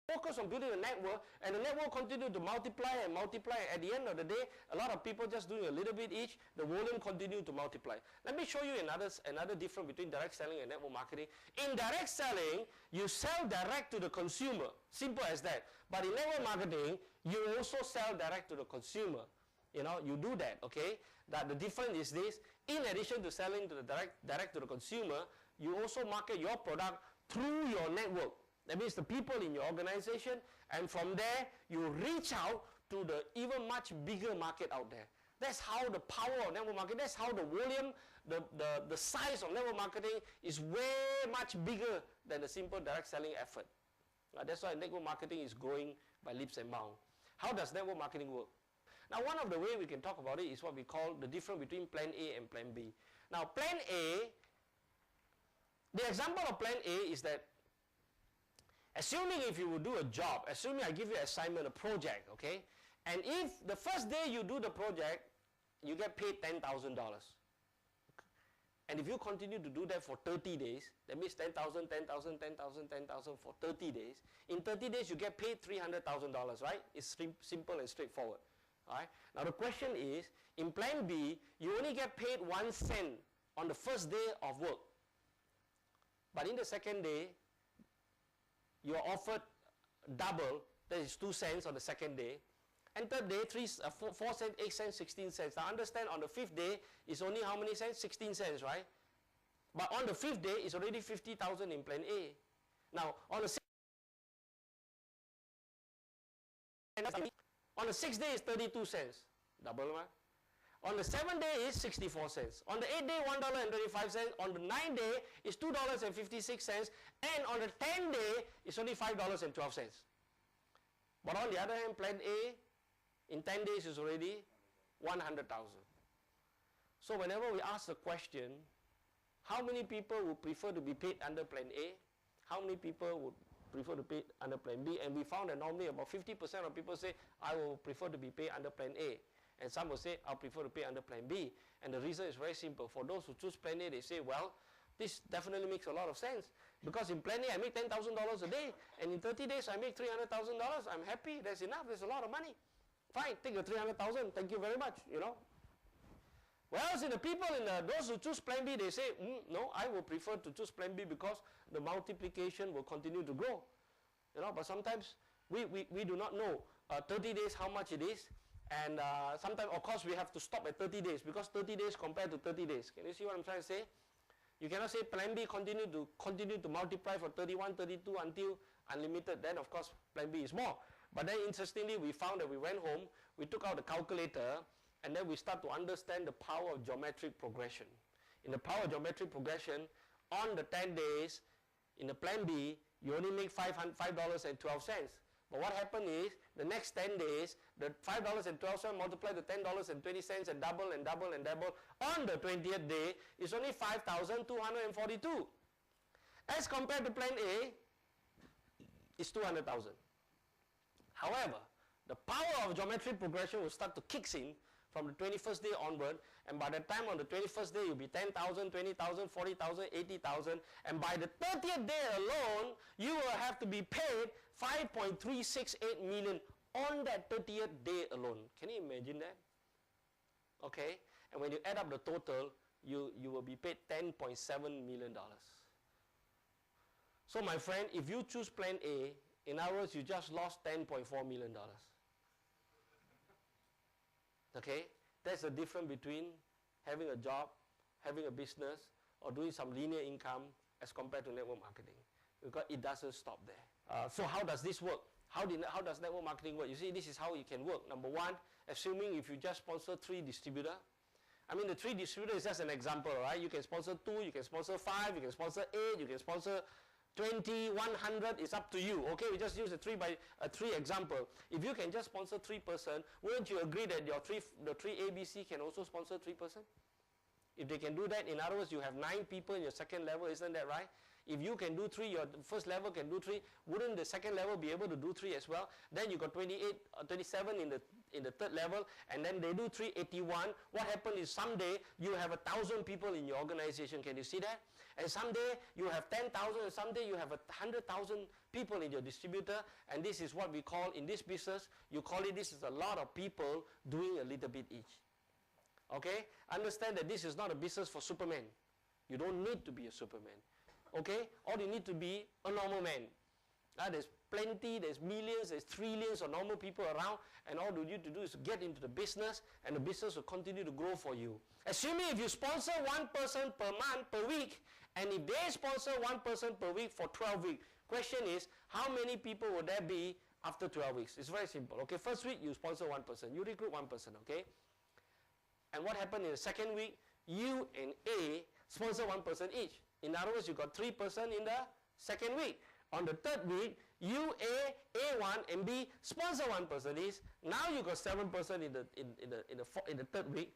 focus on building a network, and the network continue to multiply and multiply. At the end of the day, a lot of people just doing a little bit each, the volume continue to multiply. Let me show you another difference between direct selling and network marketing. In direct selling, you sell direct to the consumer, simple as that. But in network marketing, you also sell direct to the consumer. You know, you do that, okay? That the difference is this: in addition to selling to the direct to the consumer, you also market your product through your network. That means the people in your organization, and from there you reach out to the even much bigger market out there. That's how the power of network marketing, that's how the volume, the size of network marketing is way much bigger than the simple direct selling effort. That's why network marketing is growing by leaps and bounds. How does network marketing work? Now, one of the ways we can talk about it is what we call the difference between plan A and plan B. Now, plan A, the example of plan A is that assuming if you will do a job, assuming I give you an assignment, a project, okay, and if the first day you do the project, you get paid $10,000. And if you continue to do that for 30 days, that means 10,000, 10,000, 10,000, 10,000 for 30 days. In 30 days, you get paid $300,000, right? It's simple and straightforward. All right? Now the question is, in plan B, you only get paid 1 cent on the first day of work. But in the second day, you are offered double, that is 2 cents on the second day. And third day, 4 cents, 8 cents, 16 cents. Now understand, on the fifth day, it's only how many cents? 16 cents, right? But on the fifth day, it's already 50,000 in plan A. Now, on the sixth day is 32 cents. Double, man. On the 7th day is 64 cents. On the 8th day, $1.25. On the 9th day is $2.56. And on the 10th day, it's only $5.12. But on the other hand, plan A, in 10 days is already 100,000. So whenever we ask the question, how many people would prefer to be paid under plan A? How many people would prefer to pay under plan B? And we found that normally about 50% of people say, I will prefer to be paid under plan A. And some will say, I'll prefer to pay under plan B. And the reason is very simple. For those who choose plan A, they say, well, this definitely makes a lot of sense. Because in plan A, I make $10,000 a day. And in 30 days, I make $300,000. I'm happy. That's enough. There's a lot of money. Fine, take the 300,000. Thank you very much, you know. Whereas in the people, those who choose plan B, they say, no, I will prefer to choose plan B because the multiplication will continue to grow. You know, but sometimes we do not know 30 days how much it is. And sometimes, of course, we have to stop at 30 days because 30 days compared to 30 days. Can you see what I'm trying to say? You cannot say plan B continue to multiply for 31, 32 until unlimited. Then, of course, plan B is more. But then, interestingly, we found that we went home, we took out the calculator, and then we start to understand the power of geometric progression. In the power of geometric progression, on the 10 days, in the plan B, you only make $5.12. But what happened is, the next 10 days, the $5.12 multiplied to $10.20 and double and double and double. On the 20th day, it's only $5,242. As compared to plan A, it's $200,000. However, the power of geometric progression will start to kick in from the 21st day onward, and by the time on the 21st day, you'll be 10,000, 20,000, 40,000, 80,000, and by the 30th day alone, you will have to be paid $5.368 million on that 30th day alone. Can you imagine that? Okay, and when you add up the total, you will be paid $10.7 million. So my friend, if you choose plan A, in other words, you just lost $10.4 million. Okay, that's the difference between having a job, having a business, or doing some linear income as compared to network marketing, because it doesn't stop there. So how does this work? How does network marketing work? You see, this is how it can work. Number one, assuming if you just sponsor 3 distributors. I mean, the 3 distributors is just an example, right? You can sponsor 2, you can sponsor 5, you can sponsor 8, you can sponsor 20, 100, it's up to you. Okay, we just use a 3 example. If you can just sponsor 3 person, wouldn't you agree that the 3 ABC can also sponsor 3 person? If they can do that, in other words, you have 9 people in your second level, isn't that right? If you can do 3, your first level can do 3, wouldn't the second level be able to do 3 as well? Then you got 28, 27 in the third level, and then they do 381. What happens is someday you have 1,000 people in your organization. Can you see that? And someday you have 10,000, and someday you have 100,000 people in your distributor, and this is what we call in this business, you call it, this is a lot of people doing a little bit each. Okay? Understand that this is not a business for Superman. You don't need to be a Superman. Okay? All you need to be a normal man. There's plenty, there's millions, there's trillions of normal people around, and all you need to do is get into the business, and the business will continue to grow for you. Assuming if you sponsor one person per month, per week, and if they sponsor one person per week for 12 weeks, question is, how many people will there be after 12 weeks? It's very simple. Okay, first week you sponsor one person, you recruit one person, okay? And what happened in the second week? You and A sponsor one person each. In other words, you got 3 persons in the second week. On the third week, you, A1 and B sponsor one person each. Now you got 7 persons in the third week.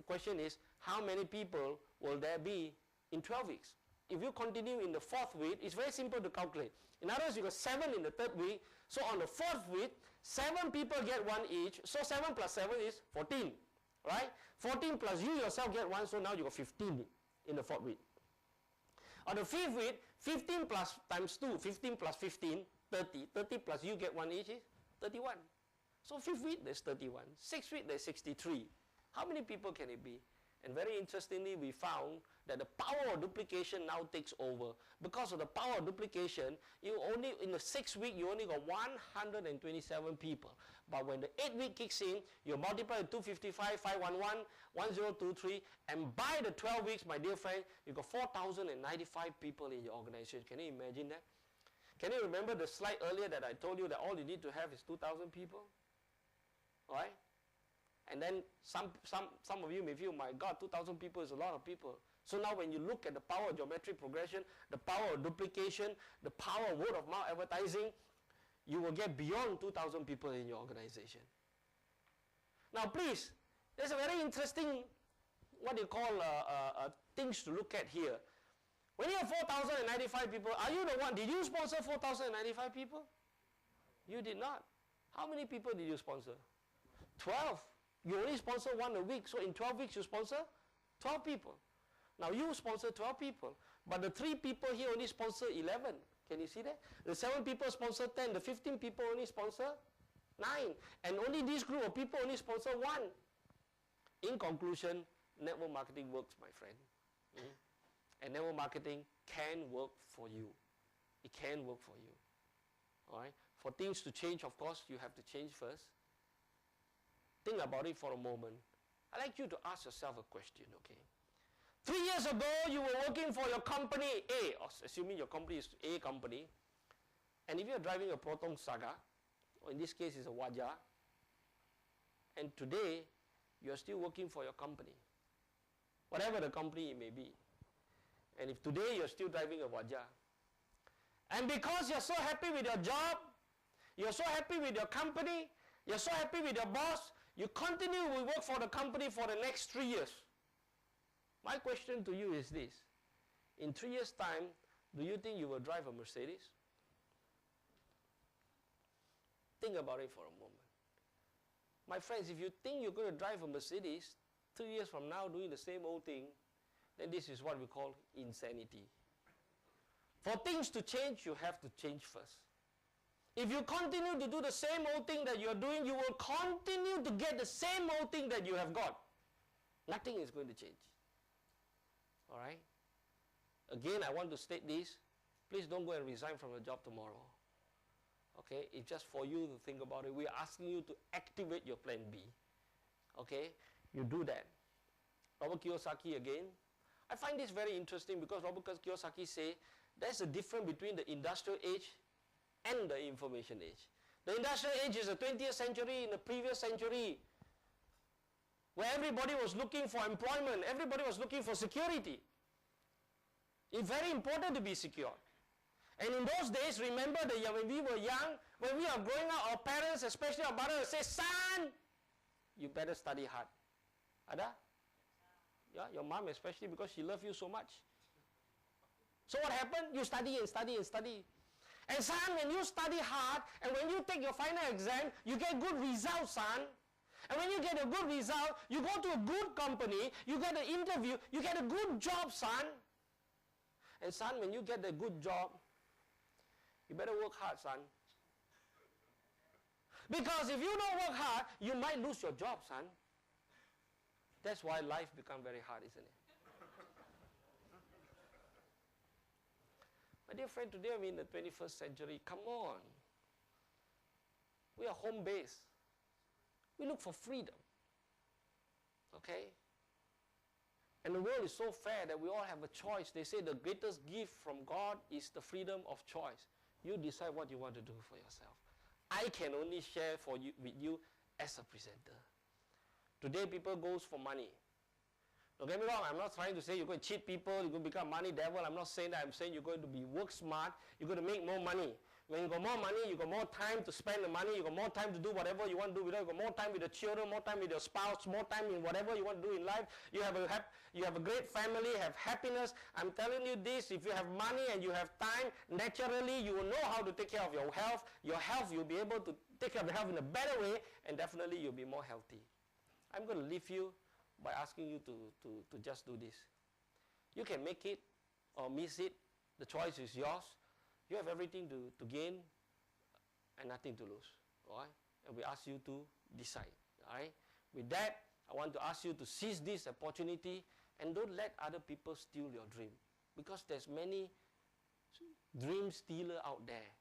Question is, how many people will there be in 12 weeks? If you continue in the fourth week, it's very simple to calculate. In other words, you got 7 in the third week. So on the fourth week, 7 people get 1 each. So 7 plus 7 is 14, right? 14 plus you yourself get 1. So now you got 15 in the fourth week. On the fifth week, 15 plus times 2, 15 plus 15, 30. 30 plus you get 1 each is 31. So fifth week, there's 31. Sixth week, there's 63. How many people can it be? And very interestingly, we found that the power of duplication now takes over. Because of the power of duplication, you only in the 6th week, you only got 127 people. But when the 8th week kicks in, you multiply 255, 511, 1023, and by the 12 weeks, my dear friend, you got 4,095 people in your organization. Can you imagine that? Can you remember the slide earlier that I told you that all you need to have is 2,000 people? Right? And then some of you may feel, my God, 2,000 people is a lot of people. So now when you look at the power of geometric progression, the power of duplication, the power of word of mouth advertising, you will get beyond 2,000 people in your organization. Now please, there's a very interesting, what you call things to look at here. When you have 4,095 people, are you the one, did you sponsor 4,095 people? You did not. How many people did you sponsor? 12. You only sponsor 1 a week, so in 12 weeks you sponsor 12 people. Now you sponsor 12 people, but the 3 people here only sponsor 11. Can you see that? The 7 people sponsor 10, the 15 people only sponsor 9, and only this group of people only sponsor 1. In conclusion, network marketing works, my friend. And network marketing can work for you. It can work for you. All right? For things to change, of course, you have to change first. Think about it for a moment. I'd like you to ask yourself a question, okay? 3 years ago, you were working for your company A, or assuming your company is A company, and if you're driving a Proton Saga, or in this case it's a Wajah, and today, you're still working for your company, whatever the company it may be, and if today you're still driving a Wajah, and because you're so happy with your job, you're so happy with your company, you're so happy with your boss, you continue to work for the company for the next 3 years. My question to you is this. In 3 years' time, do you think you will drive a Mercedes? Think about it for a moment. My friends, if you think you're going to drive a Mercedes 3 years from now doing the same old thing, then this is what we call insanity. For things to change, you have to change first. If you continue to do the same old thing that you're doing, you will continue to get the same old thing that you have got. Nothing is going to change. All right? Again, I want to state this. Please don't go and resign from your job tomorrow. Okay? It's just for you to think about it. We are asking you to activate your plan B. Okay? You do that. Robert Kiyosaki again. I find this very interesting because Robert Kiyosaki say there's a difference between the industrial age and the information age. The industrial age is the 20th century, in the previous century, where everybody was looking for employment, everybody was looking for security. It's very important to be secure. And in those days, remember that when we were young, when we are growing up, our parents, especially our mother, say, son, you better study hard. Ada? Yeah, your mom especially, because she loves you so much. So what happened? You study and study and study. And son, when you study hard, and when you take your final exam, you get good results, son. And when you get a good result, you go to a good company, you get an interview, you get a good job, son. And son, when you get a good job, You better work hard, son. Because if you don't work hard, you might lose your job, son. That's why life becomes very hard, isn't it? My dear friend, today I'm in the 21st century. Come on. We are home based. We look for freedom. Okay? And the world is so fair that we all have a choice. They say the greatest gift from God is the freedom of choice. You decide what you want to do for yourself. I can only share with you as a presenter. Today people goes for money. Don't get me wrong, I'm not trying to say you're going to cheat people, you're going to become money devil. I'm not saying that. I'm saying you're going to be work smart, you're going to make more money. When you got more money, you got more time to spend the money, you got more time to do whatever you want to do with it, you got more time with the children, more time with your spouse, more time in whatever you want to do in life. You have a great family, have happiness. I'm telling you this, if you have money and you have time, naturally you will know how to take care of your health. Your health, you'll be able to take care of your health in a better way, and definitely you'll be more healthy. I'm going to leave you by asking you to just do this. You can make it or miss it. The choice is yours. You have everything to gain and nothing to lose. All right? And we ask you to decide. All right? With that, I want to ask you to seize this opportunity and don't let other people steal your dream. Because there's many dream stealers out there.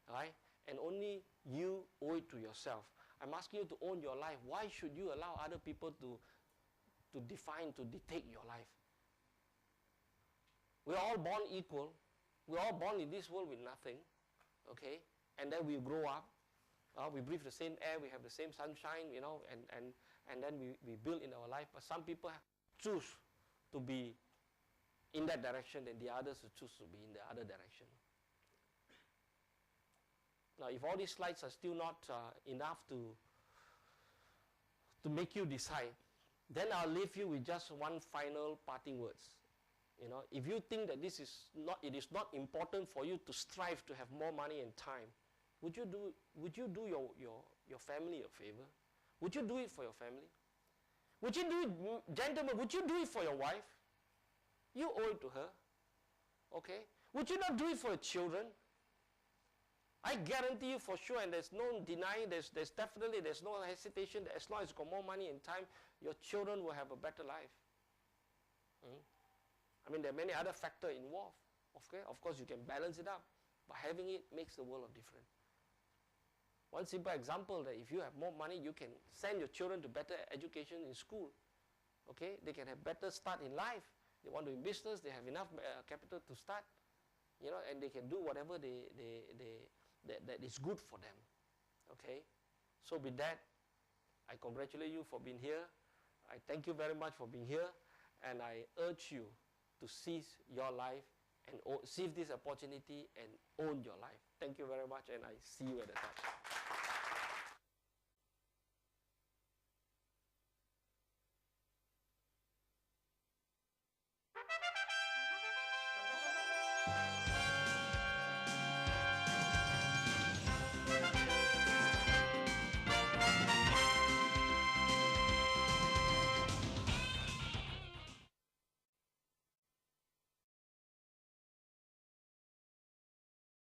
All right? And only you owe it to yourself. I'm asking you to own your life. Why should you allow other people to dictate your life? We're all born equal. We're all born in this world with nothing. Okay? And then we grow up. We breathe the same air. We have the same sunshine, you know, and then we build in our life. But some people choose to be in that direction, and the others choose to be in the other direction. Now, if all these slides are still not enough to make you decide, then I'll leave you with just one final parting words. You know, if you think that it is not important for you to strive to have more money and time, would you do your family a favor? Would you do it for your family? Would you do it, gentlemen, would you do it for your wife? You owe it to her. Okay? Would you not do it for your children? I guarantee you for sure, and there's no denying, there's no hesitation, that as long as you got more money and time, your children will have a better life. I mean, there are many other factors involved. Okay? Of course, you can balance it up, but having it makes the world of difference. One simple example, that if you have more money, you can send your children to better education in school. Okay? They can have better start in life. They want to do business, they have enough capital to start, you know, and they can do whatever that is good for them. Okay? So with that, I congratulate you for being here. I thank you very much for being here, and I urge you to seize your life and seize this opportunity and own your life. Thank you very much, and I see you at the top.